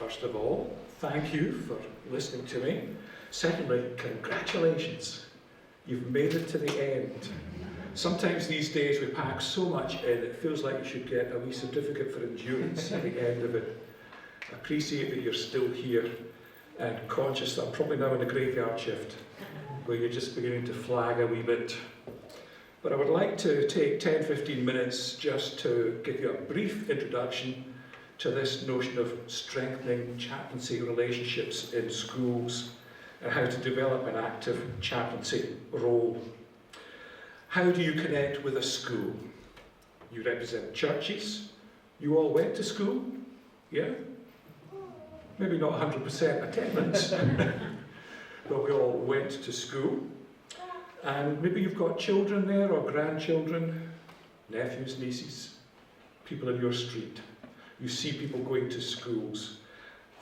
First of all, thank you for listening to me. Secondly, congratulations. You've made it to the end. Sometimes these days we pack so much in, it feels like you should get a wee certificate for endurance at the end of it. I appreciate that you're still here and conscious that I'm probably now in the graveyard shift, where you're just beginning to flag a wee bit. But I would like to take 10-15 minutes just to give you a brief introduction to this notion of strengthening chaplaincy relationships in schools and how to develop an active chaplaincy role. How do you connect with a school? You represent churches. You all went to school, yeah? Maybe not 100% attendance, but we all went to school. And maybe you've got children there or grandchildren, nephews, nieces, people in your street. You see people going to schools.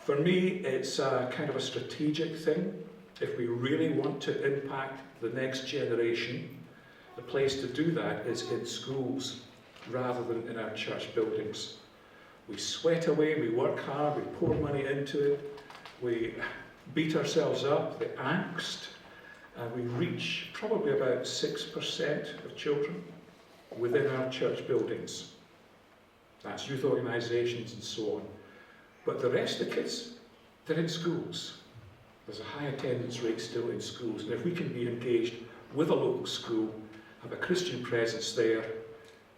For me, it's a kind of a strategic thing. If we really want to impact the next generation, the place to do that is in schools rather than in our church buildings. We sweat away, we work hard, we pour money into it, we beat ourselves up, the angst, and we reach probably about 6% of children within our church buildings. That's youth organisations and so on. But the rest of the kids, they're in schools. There's a high attendance rate still in schools, and if we can be engaged with a local school, have a Christian presence there,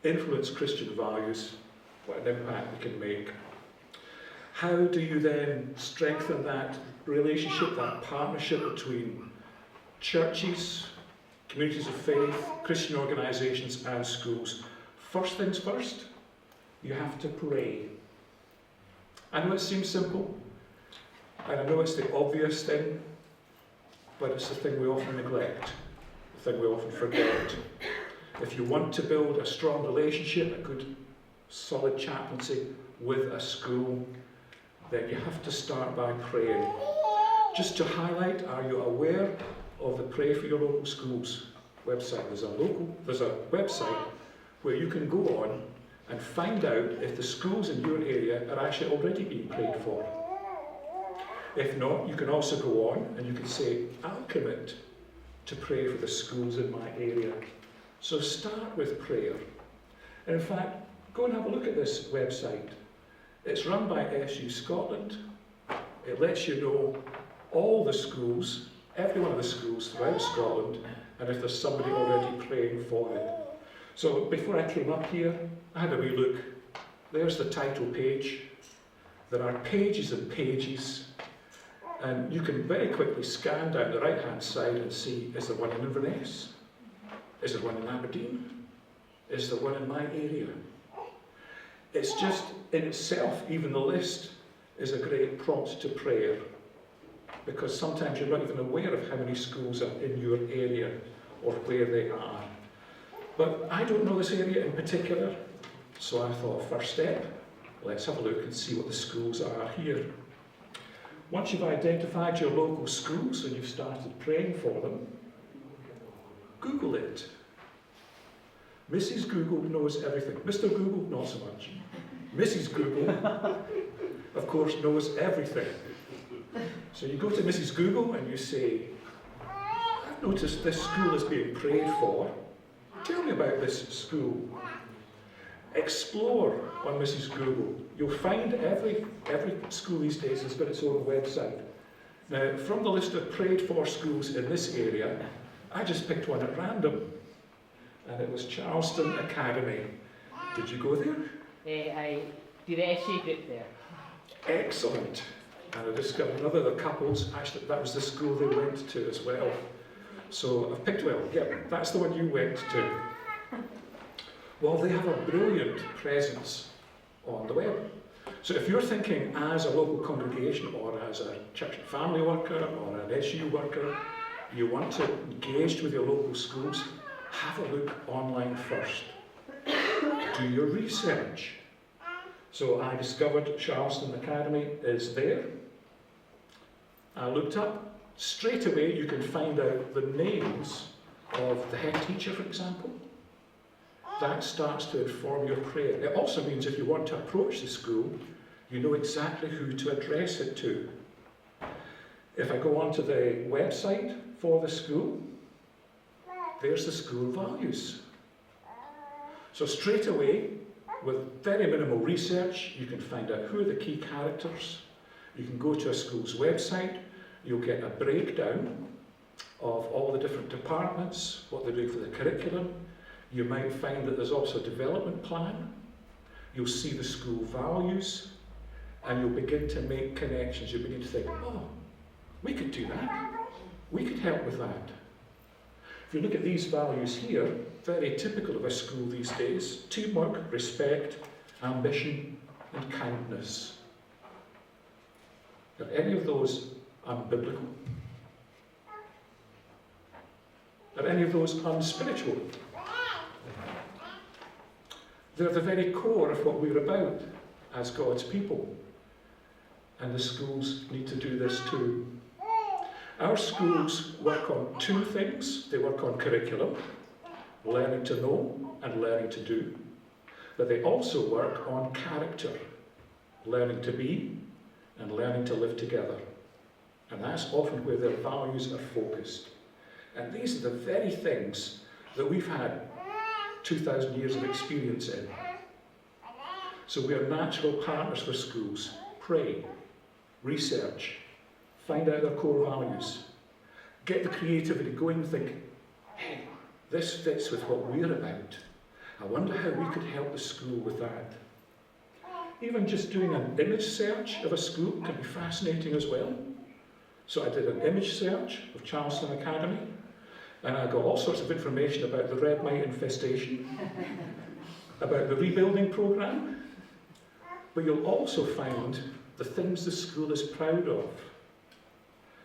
influence Christian values, what an impact we can make. How do you then strengthen that relationship, that partnership between churches, communities of faith, Christian organisations and schools? First things first, you have to pray. I know it seems simple, and I know it's the obvious thing, but it's the thing we often neglect, the thing we often forget. If you want to build a strong relationship, a good solid chaplaincy with a school, then you have to start by praying. Just to highlight, are you aware of the Pray for Your Local Schools website? There's a website where you can go on and find out if the schools in your area are actually already being prayed for. If not, you can also go on and you can say, I'll commit to pray for the schools in my area. So start with prayer. And in fact, go and have a look at this website. It's run by SU Scotland. It lets you know all the schools, every one of the schools throughout Scotland, and if there's somebody already praying for it. So before I came up here, I had a wee look. There's the title page. There are pages and pages, and you can very quickly scan down the right-hand side and see, is there one in Inverness? Is there one in Aberdeen? Is there one in my area? It's just, in itself, even the list is a great prompt to prayer, because sometimes you're not even aware of how many schools are in your area or where they are. But I don't know this area in particular, so I thought, first step, let's have a look and see what the schools are here. Once you've identified your local schools and you've started praying for them, Google it. Mrs. Google knows everything. Mr. Google, not so much. Mrs. Google, of course, knows everything. So you go to Mrs. Google and you say, I've noticed this school is being prayed for. Tell me about this school. Explore on Mrs. Google. You'll find every school these days has got its own website. Now, from the list of prayed for schools in this area, I just picked one at random, and it was Charleston Academy. Did you go there? I did an essay group there. Excellent. And I discovered another of the couples, actually that was the school they went to as well. So I've picked, well, yeah, that's the one you went to. Well, they have a brilliant presence on the web. So if you're thinking as a local congregation or as a church and family worker or an SU worker, you want to engage with your local schools, have a look online first. Do your research. So I discovered Charleston Academy is there. I looked up. Straight away you can find out the names of the head teacher, for example. That starts to inform your prayer. It also means if you want to approach the school, You know exactly who to address it to. If I go onto the website for the school, there's the school values. So straight away, with very minimal research, you can find out who are the key characters. You can go to a school's website, you'll get a breakdown of all the different departments, what they're doing for the curriculum. You might find that there's also a development plan. You'll see the school values, and you'll begin to make connections. You'll begin to think, oh, we could do that. We could help with that. If you look at these values here, very typical of a school these days: teamwork, respect, ambition, and kindness. Are any of those unbiblical? Are any of those unspiritual? They're the very core of what we're about as God's people. And the schools need to do this too. Our schools work on two things. They work on curriculum, learning to know and learning to do. But they also work on character, learning to be and learning to live together. And that's often where their values are focused. And these are the very things that we've had 2,000 years of experience in. So we are natural partners for schools. Pray, research, find out their core values, get the creativity going, think, hey, this fits with what we're about. I wonder how we could help the school with that. Even just doing an image search of a school can be fascinating as well. So I did an image search of Charleston Academy, and I got all sorts of information about the red mite infestation, about the rebuilding programme, but you'll also find the things the school is proud of,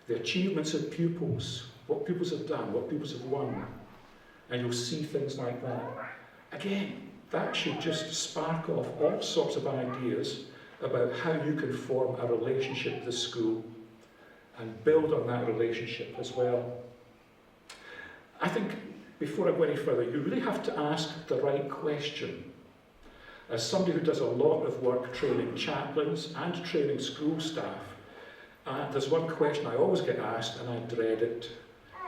the achievements of pupils, what pupils have done, what pupils have won, and you'll see things like that. Again, that should just spark off all sorts of ideas about how you can form a relationship with the school and build on that relationship as well. I think before I go any further, you really have to ask the right question. As somebody who does a lot of work training chaplains and training school staff, there's one question I always get asked, and I dread it.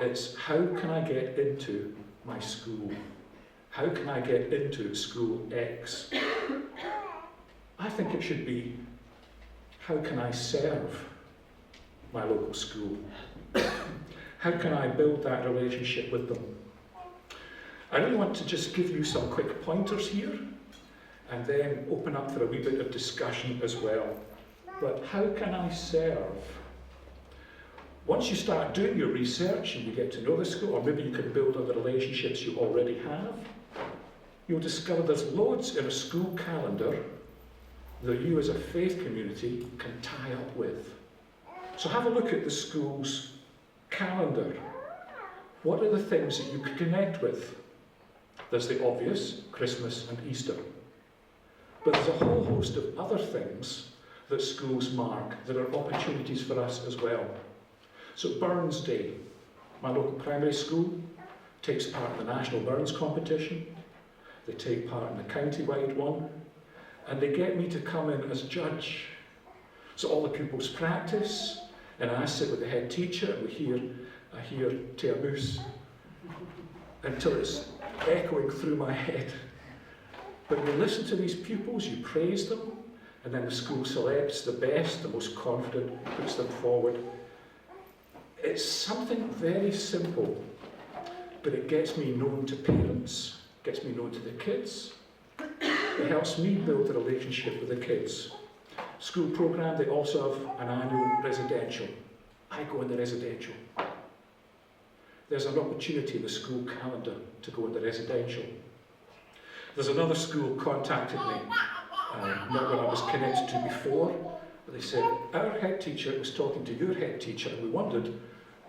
It's, how can I get into my school? How can I get into school X? I think it should be, how can I serve my local school? How can I build that relationship with them? I really want to just give you some quick pointers here, and then open up for a wee bit of discussion as well. But how can I serve? Once you start doing your research and you get to know the school, or maybe you can build on the relationships you already have, you'll discover there's loads in a school calendar that you as a faith community can tie up with. So have a look at the school's calendar. What are the things that you can connect with? There's the obvious, Christmas and Easter. But there's a whole host of other things that schools mark that are opportunities for us as well. So Burns Day, my local primary school takes part in the National Burns competition. They take part in the county-wide one, and they get me to come in as judge. So all the pupils practice, and I sit with the head teacher, and I hear Te Amus until it's echoing through my head. But you listen to these pupils, you praise them, and then the school selects the best, the most confident, puts them forward. It's something very simple, but it gets me known to parents, gets me known to the kids. It helps me build a relationship with the kids. School programme, they also have an annual residential. I go in the residential. There's an opportunity in the school calendar to go in the residential. There's another school contacted me, not when I was connected to before, but they said, our head teacher was talking to your head teacher, and we wondered,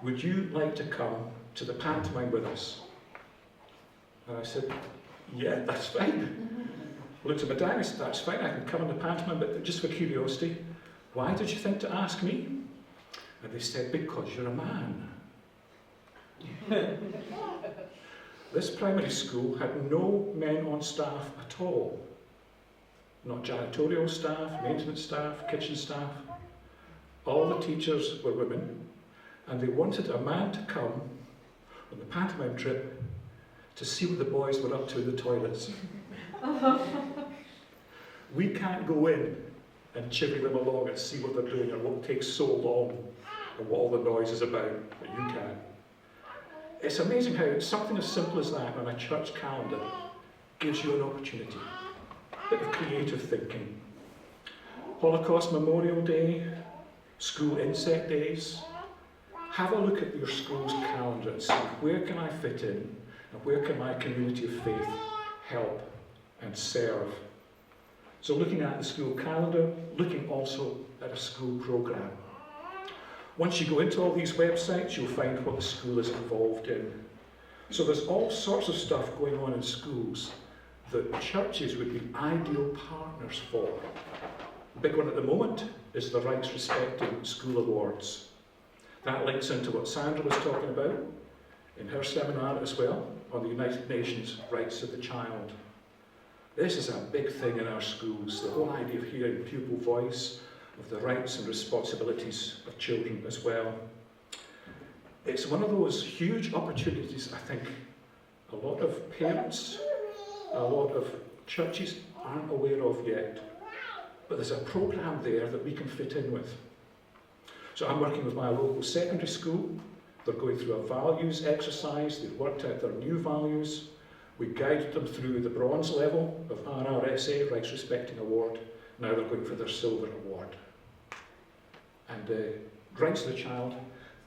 would you like to come to the pantomime with us? And I said, yeah, that's fine. I looked at my dad and said, that's fine, I can come in the pantomime, but just for curiosity, why did you think to ask me? And they said, because you're a man. This primary school had no men on staff at all. not janitorial staff, maintenance staff, kitchen staff. All the teachers were women, and they wanted a man to come on the pantomime trip to see what the boys were up to in the toilets. We can't go in and chivvy them along and see what they're doing and what takes so long and what all the noise is about, but you can. It's amazing how something as simple as that on a church calendar gives you an opportunity, a bit of creative thinking. Holocaust Memorial Day, school insect days. Have a look at your school's calendar and see where can I fit in and where can my community of faith help and serve. So looking at the school calendar, looking also at a school programme. Once you go into all these websites, you'll find what the school is involved in. So there's all sorts of stuff going on in schools that churches would be ideal partners for. The big one at the moment is the Rights Respecting School Awards. That links into what Sandra was talking about in her seminar as well, on the United Nations Rights of the Child. This is a big thing in our schools, the whole idea of hearing pupil voice, of the rights and responsibilities of children as well. It's one of those huge opportunities I think a lot of parents, a lot of churches aren't aware of yet. But there's a programme there that we can fit in with. So I'm working with my local secondary school. They're going through a values exercise. They've worked out their new values. We guided them through the bronze level of RRSA, Rights Respecting Award. Now they're going for their silver award. And rights of the child,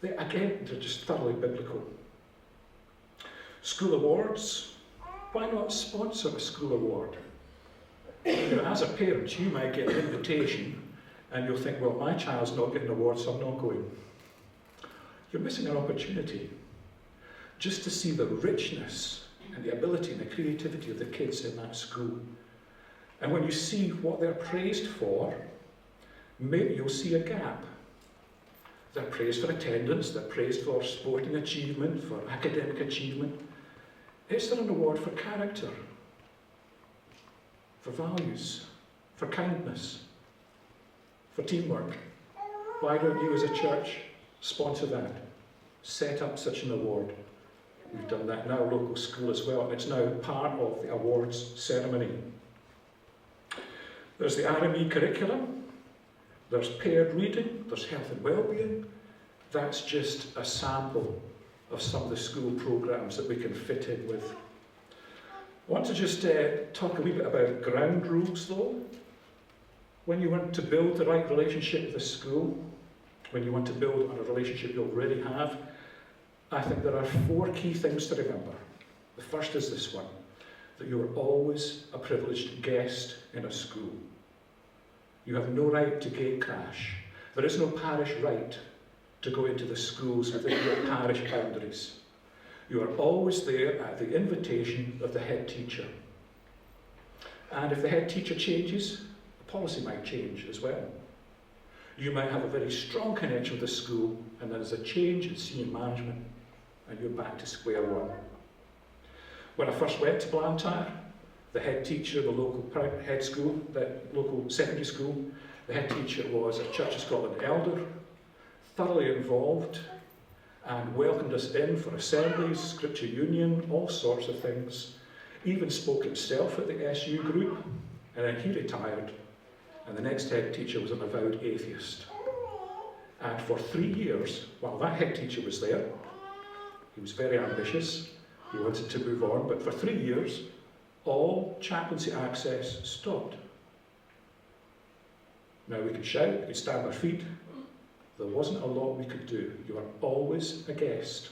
they're just thoroughly biblical. School awards, why not sponsor a school award? You know, as a parent, you might get an invitation and you'll think, well, my child's not getting an award, so I'm not going. You're missing an opportunity just to see the richness and the ability and the creativity of the kids in that school. And when you see what they're praised for, maybe you'll see a gap. They're praised for attendance, they're praised for sporting achievement, for academic achievement. Is there an award for character? For values? For kindness? For teamwork? Why don't you as a church sponsor that? Set up such an award. We've done that in our local school as well, and it's now part of the awards ceremony. There's the RME curriculum, there's paired reading, there's health and wellbeing. That's just a sample of some of the school programmes that we can fit in with. I want to just talk a wee bit about ground rules though. When you want to build the right relationship with the school, when you want to build on a relationship you already have, I think there are 4 key things to remember. The first is this one, that you are always a privileged guest in a school. You have no right to gate crash. There is no parish right to go into the schools within your parish boundaries. You are always there at the invitation of the head teacher. And if the head teacher changes, the policy might change as well. You might have a very strong connection with the school, and there's a change in senior management, and you're back to square one. When I first went to Blantyre, the head teacher of the local head school, the local secondary school, the head teacher was a Church of Scotland elder, thoroughly involved, and welcomed us in for assemblies, scripture union, all sorts of things. Even spoke himself at the SU group, and then he retired, and the next head teacher was an avowed atheist. And for 3 years, while that head teacher was there, he was very ambitious, he wanted to move on, but for 3 years, all chaplaincy access stopped. Now we could shout, we could stamp our feet. There wasn't a lot we could do. You are always a guest.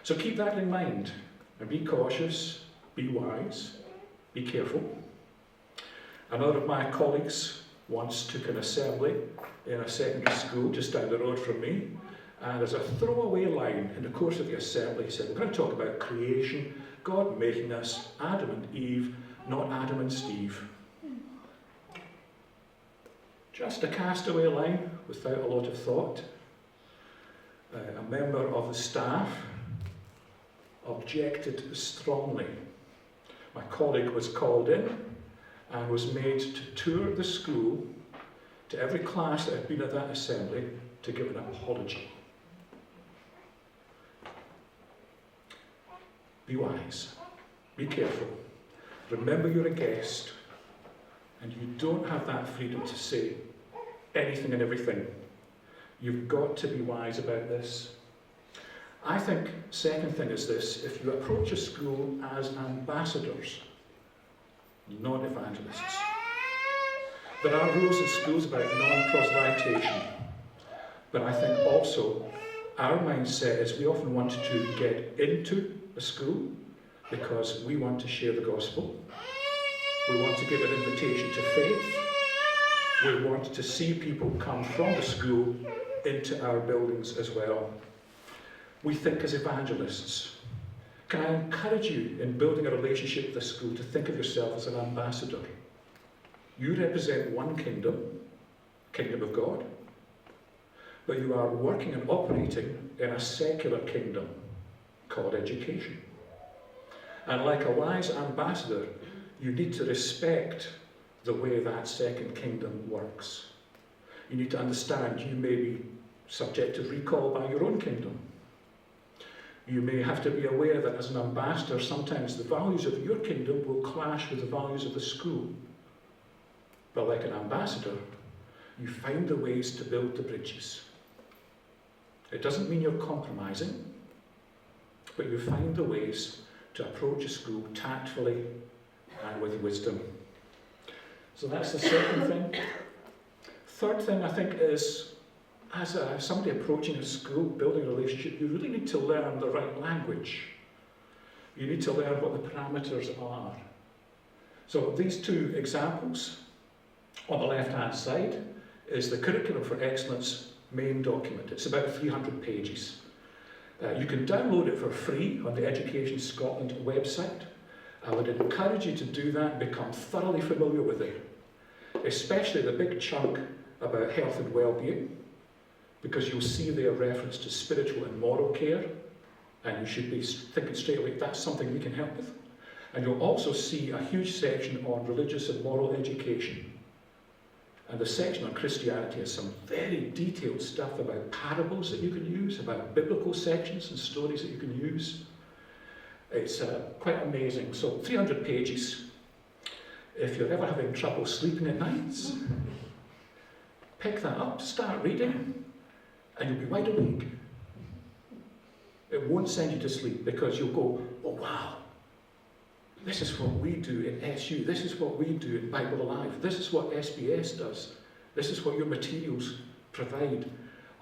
So keep that in mind and be cautious, be wise, be careful. Another of my colleagues once took an assembly in a secondary school just down the road from me, and as a throwaway line in the course of the assembly, he said, we're going to talk about creation, God making us, Adam and Eve, not Adam and Steve. Just a castaway line without a lot of thought. A member of the staff objected strongly. My colleague was called in, and was made to tour the school to every class that had been at that assembly to give an apology. Be wise. Be careful. Remember you're a guest, and you don't have that freedom to say anything and everything. You've got to be wise about this. I think, second thing is this: if you approach a school as ambassadors, not evangelists. There are rules in schools about non-proselytation, but I think also our mindset is we often want to get into a school because we want to share the gospel. We want to give an invitation to faith. We want to see people come from the school into our buildings as well. We think as evangelists. Can I encourage you in building a relationship with the school to think of yourself as an ambassador? You represent one kingdom, kingdom of God, but you are working and operating in a secular kingdom called education. And like a wise ambassador, you need to respect the way that second kingdom works. You need to understand you may be subject to recall by your own kingdom. You may have to be aware that as an ambassador, sometimes the values of your kingdom will clash with the values of the school. But like an ambassador, you find the ways to build the bridges. It doesn't mean you're compromising, but you find the ways to approach a school tactfully and with wisdom. So that's the second thing. Third thing I think is, as somebody approaching a school, building a relationship, you really need to learn the right language. You need to learn what the parameters are. So these two examples, on the left-hand side, is the Curriculum for Excellence main document. It's about 300 pages. You can download it for free on the Education Scotland website. I would encourage you to do that and become thoroughly familiar with it, especially the big chunk about health and well-being, because you'll see there reference to spiritual and moral care, and you should be thinking straight away, that's something we can help with. And you'll also see a huge section on religious and moral education. And the section on Christianity has some very detailed stuff about parables that you can use, about biblical sections and stories that you can use. It's quite amazing. So 300 pages. If you're ever having trouble sleeping at nights, pick that up, start reading, and you'll be wide awake. It won't send you to sleep because you'll go, oh wow, this is what we do in SU, this is what we do in Bible Alive, this is what SBS does, this is what your materials provide,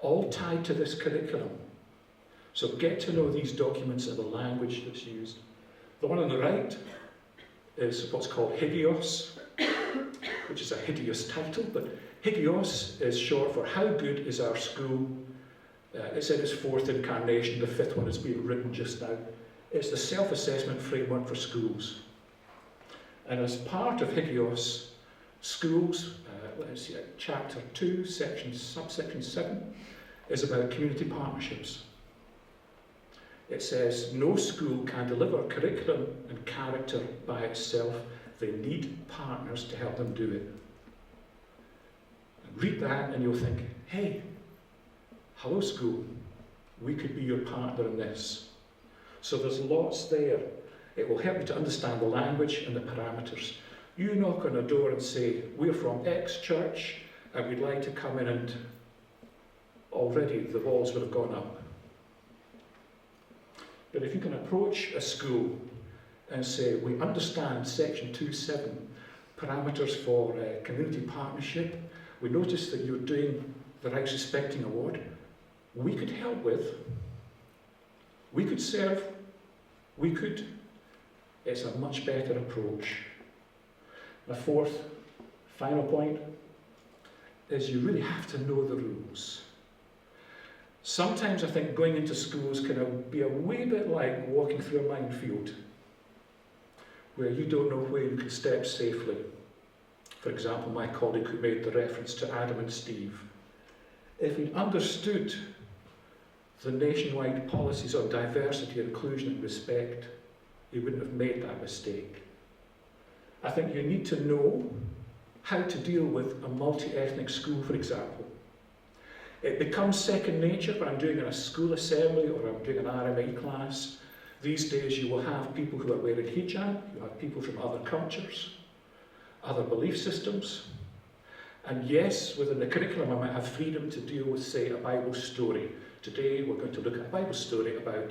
all tied to this curriculum. So get to know these documents and the language that's used. The one on the right is what's called Hideos, which is a hideous title, but Hideos is short for How Good is Our School? It's in its fourth incarnation, the fifth one is being written just now. It's the self-assessment framework for schools. And as part of Hideos, schools, let's see, chapter 2, subsection 7, is about community partnerships. It says, no school can deliver curriculum and character by itself. They need partners to help them do it. And read that and you'll think, hey, hello school, we could be your partner in this. So there's lots there. It will help you to understand the language and the parameters. You knock on a door and say, we're from X church and we'd like to come in, and already the walls would have gone up. But if you can approach a school and say, we understand section 2.7, parameters for community partnership, we notice that you're doing the Rights Respecting Award, we could help with, we could serve, we could. It's a much better approach. The fourth, final point, is you really have to know the rules. Sometimes I think going into schools can be a wee bit like walking through a minefield, where you don't know where you can step safely. For example, my colleague who made the reference to Adam and Steve. If he'd understood the nationwide policies on diversity, inclusion and respect, he wouldn't have made that mistake. I think you need to know how to deal with a multi-ethnic school, for example. It becomes second nature when I'm doing a school assembly or I'm doing an RMA class. These days you will have people who are wearing hijab, you have people from other cultures, other belief systems. And yes, within the curriculum I might have freedom to deal with, say, a Bible story. Today we're going to look at a Bible story about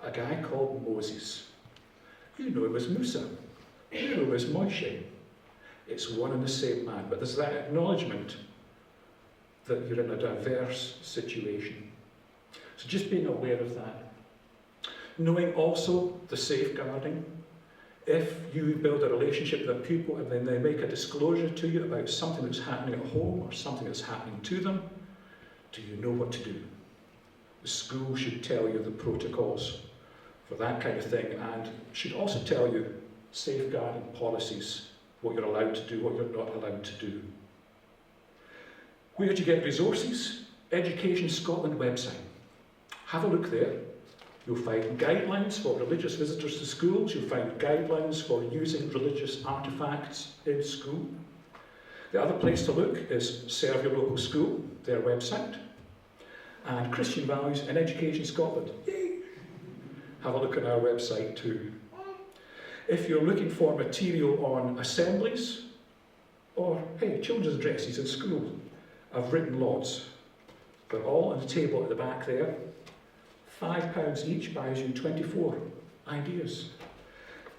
a guy called Moses. You know him as Musa, you know him as Moshe. It's one and the same man, but there's that acknowledgement that you're in a diverse situation. So just being aware of that. Knowing also the safeguarding. If you build a relationship with a pupil and then they make a disclosure to you about something that's happening at home or something that's happening to them, do you know what to do? The school should tell you the protocols for that kind of thing and should also tell you safeguarding policies, what you're allowed to do, what you're not allowed to do. Where do you get resources? Education Scotland website. Have a look there. You'll find guidelines for religious visitors to schools. You'll find guidelines for using religious artefacts in school. The other place to look is Serve Your Local School, their website. And Christian Values in Education Scotland. Yay! Have a look at our website too. If you're looking for material on assemblies, or, hey, children's dresses in school, I've written lots. They're all on the table at the back there. £5 each buys you 24 ideas.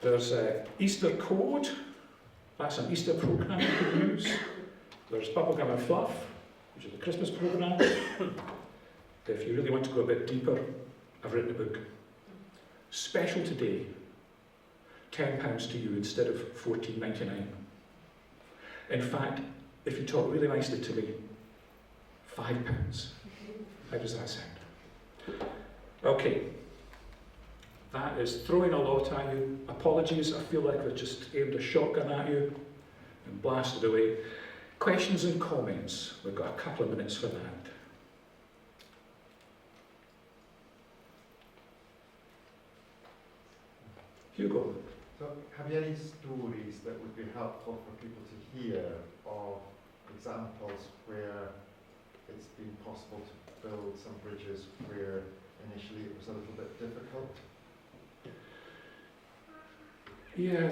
There's Easter Code, that's an Easter programme you can use. There's Bubblegum and Fluff, which is a Christmas programme. If you really want to go a bit deeper, I've written a book. Special today, £10 to you instead of £14.99. In fact, if you talk really nicely to me, £5. How does that sound? Okay, that is throwing a lot at you. Apologies, I feel like I've just aimed a shotgun at you and blasted away. Questions and comments? We've got a couple of minutes for that. Hugo. So, have you any stories that would be helpful for people to hear of examples where it's been possible to build some bridges where initially it was a little bit difficult? Yeah,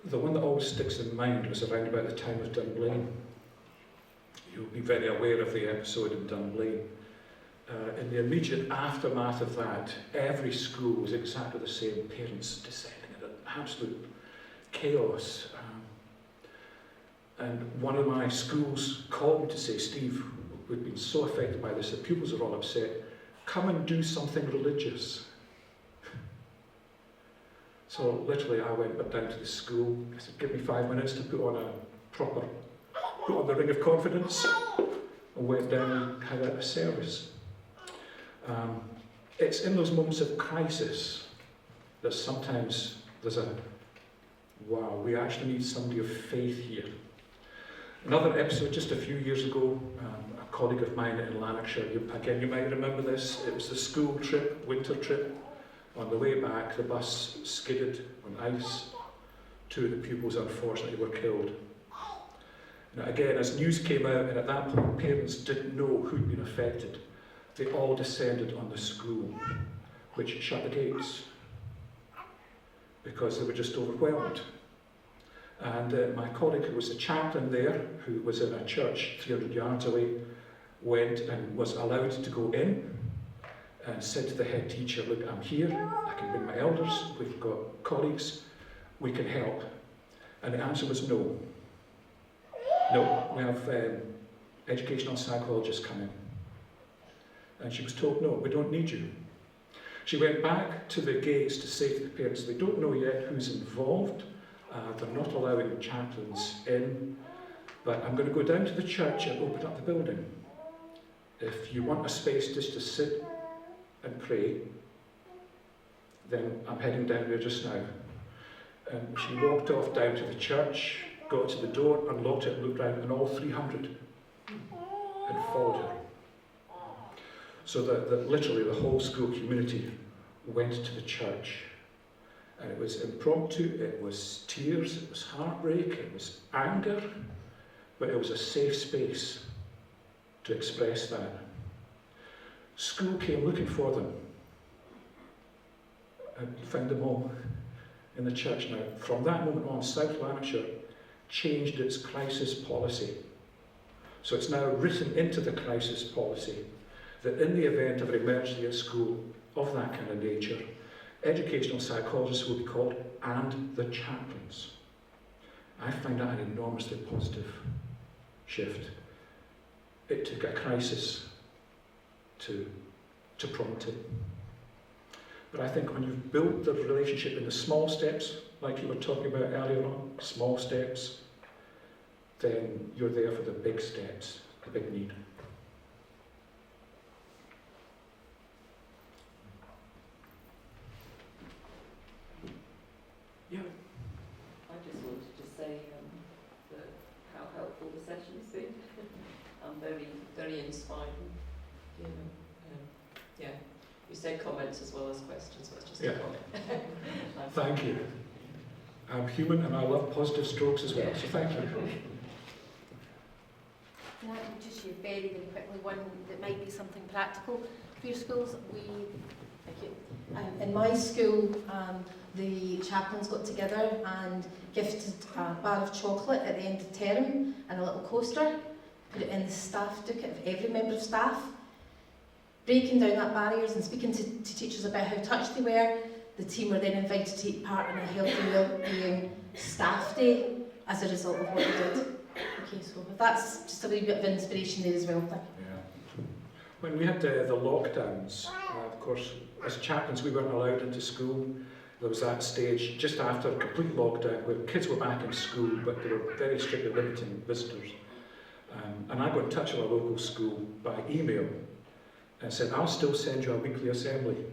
the one that always sticks in mind was around about the time of Dunblane. You'll be very aware of the episode in Dunblane. In the immediate aftermath of that, every school was exactly the same, parents descending into absolute chaos. And one of my schools called me to say, Steve, we've been so affected by this, the pupils are all upset. Come and do something religious. So literally I went down to the school. I said, give me 5 minutes to put on the ring of confidence, and went down and had a service. It's in those moments of crisis that sometimes there's a, wow, we actually need somebody of faith here. Another episode just a few years ago, a colleague of mine in Lanarkshire, again you might remember this, it was the school trip, winter trip. On the way back, the bus skidded on ice. 2 of the pupils unfortunately were killed. Now again, as news came out, and at that point parents didn't know who'd been affected, they all descended on the school, which shut the gates because they were just overwhelmed. And my colleague who was the chaplain there, who was in a church 300 yards away, went and was allowed to go in and said to the head teacher, look, I'm here, I can bring my elders, we've got colleagues, we can help. And the answer was no. No, we have educational psychologists coming. And she was told, no, we don't need you. She went back to the gates to say to the parents, they don't know yet who's involved, they're not allowing chaplains in, but I'm going to go down to the church and open up the building. If you want a space just to sit and pray, then I'm heading down there just now. And she walked off down to the church, got to the door, unlocked it, and looked round, and all 300 had followed her. So that literally the whole school community went to the church. And it was impromptu, it was tears, it was heartbreak, it was anger, but it was a safe space to express that. School came looking for them and found them all in the church. Now, from that moment on, South Lanarkshire changed its crisis policy. So it's now written into the crisis policy that in the event of an emergency at school of that kind of nature, educational psychologists will be called, and the chaplains. I find that an enormously positive shift. It took a crisis to prompt it. But I think when you've built the relationship in the small steps, like you were talking about earlier on, small steps, then you're there for the big steps, the big need. Yeah. I just wanted to say that how helpful the session's been. Very, very inspiring. You know, yeah. You said comments as well as questions, so it's just a comment. Thank you. I'm human and I love positive strokes as well, so thank you. Can I just share very, very quickly one that might be something practical for your schools? Thank you. In my school, the chaplains got together and gifted a bar of chocolate at the end of term and a little coaster, put it in the staff ducat of every member of staff, breaking down that barriers and speaking to teachers about how touched they were. The team were then invited to take part in a healthy well-being staff day as a result of what they did. Okay, so that's just a wee bit of inspiration there as well. Thank you. Yeah. When we had the lockdowns, of course, as chaplains we weren't allowed into school. There was that stage just after a complete lockdown where kids were back in school, but they were very strictly limiting visitors. And I got in touch with a local school by email and said, I'll still send you a weekly assembly.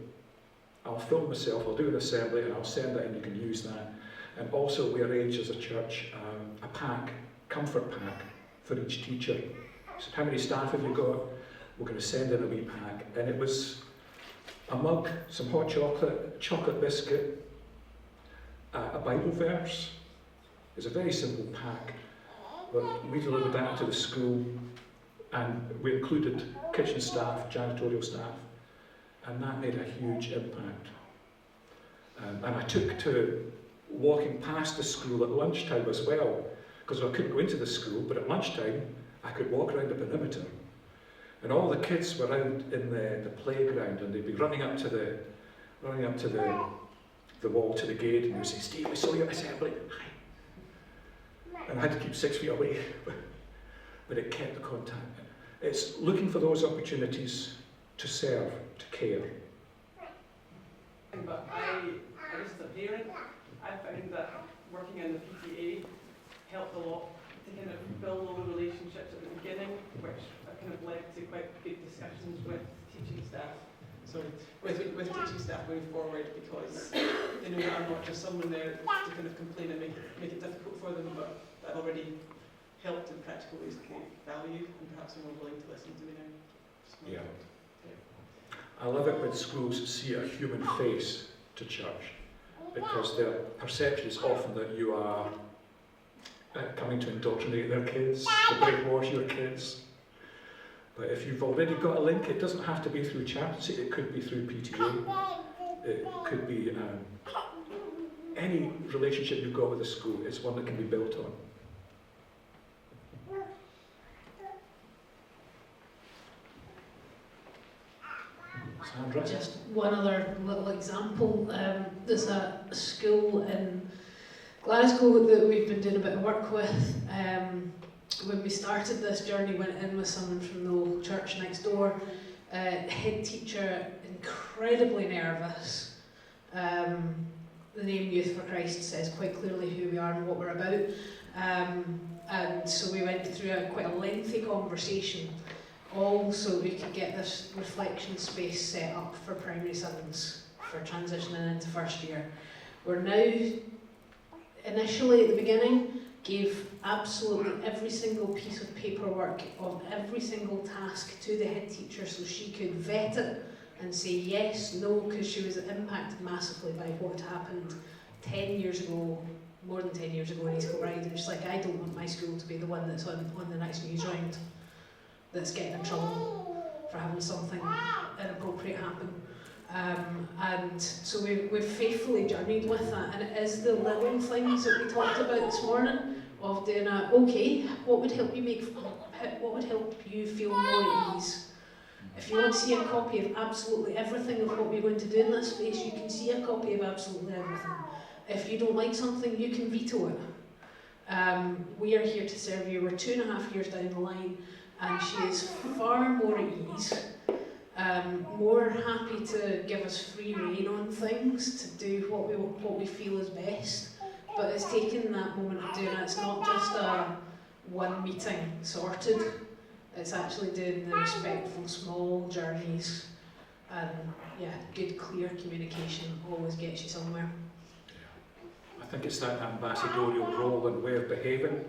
I'll film myself, I'll do an assembly and I'll send that and you can use that. And also we arranged as a church a pack, comfort pack for each teacher. So how many staff have you got? We're going to send in a wee pack. And it was a mug, some hot chocolate, chocolate biscuit, a Bible verse. It's a very simple pack. But we delivered that to the school and we included kitchen staff, janitorial staff, and that made a huge impact. And I took to walking past the school at lunchtime as well, because I couldn't go into the school, but at lunchtime I could walk around the perimeter. And all the kids were out in the playground and they'd be running up to the wall to the gate and they'd say, Steve, we saw you at assembly. Hi. And I had to keep 6 feet away, but it kept the contact. It's looking for those opportunities to serve, to care. But I just as a parent, I found that working in the PTA helped a lot to kind of build all the relationships at the beginning, which have kind of led to quite big discussions with teaching staff. Sorry, with teaching staff moving forward, because they know that I'm not just someone there to kind of complain and make it difficult for them, but that I've already helped in practical ways create value and perhaps are more willing to listen to me now. Yeah. I love it when schools see a human face to church, because their perception is often that you are coming to indoctrinate their kids, to brainwash your kids. But if you've already got a link, it doesn't have to be through chaplaincy, it could be through PTA, it could be any relationship you've got with the school, it's one that can be built on. Sandra? Just one other little example. There's a school in Glasgow that we've been doing a bit of work with. When we started this journey, went in with someone from the local church next door. Head teacher, incredibly nervous. The name Youth for Christ says quite clearly who we are and what we're about. And so we went through quite a lengthy conversation, all so we could get this reflection space set up for primary sons for transitioning into first year. We're now, initially at the beginning, gave absolutely every single piece of paperwork of every single task to the head teacher so she could vet it and say yes, no, because she was impacted massively by what happened 10 years ago, more than 10 years ago in East Kilbride, and she's like, I don't want my school to be the one that's on the next news round that's getting in trouble for having something inappropriate happen. And so we've faithfully journeyed with that, and it is the little things that we talked about this morning of doing okay, what would help you feel more at ease? If you want to see a copy of absolutely everything of what we're going to do in this space, you can see a copy of absolutely everything. If you don't like something, you can veto it. We are here to serve you. We're 2.5 years down the line, and she is far more at ease, more happy to give us free rein on things, to do what we feel is best. But it's taken that moment of doing it. It's not just a one meeting sorted. It's actually doing the respectful small journeys, and good clear communication always gets you somewhere. I think it's that ambassadorial role and way of behaving,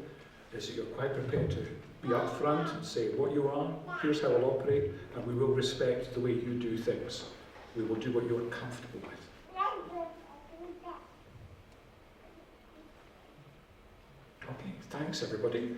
is that you're quite prepared to be upfront and say what you are, here's how I'll operate, and we will respect the way you do things. We will do what you're comfortable with. Okay, thanks everybody.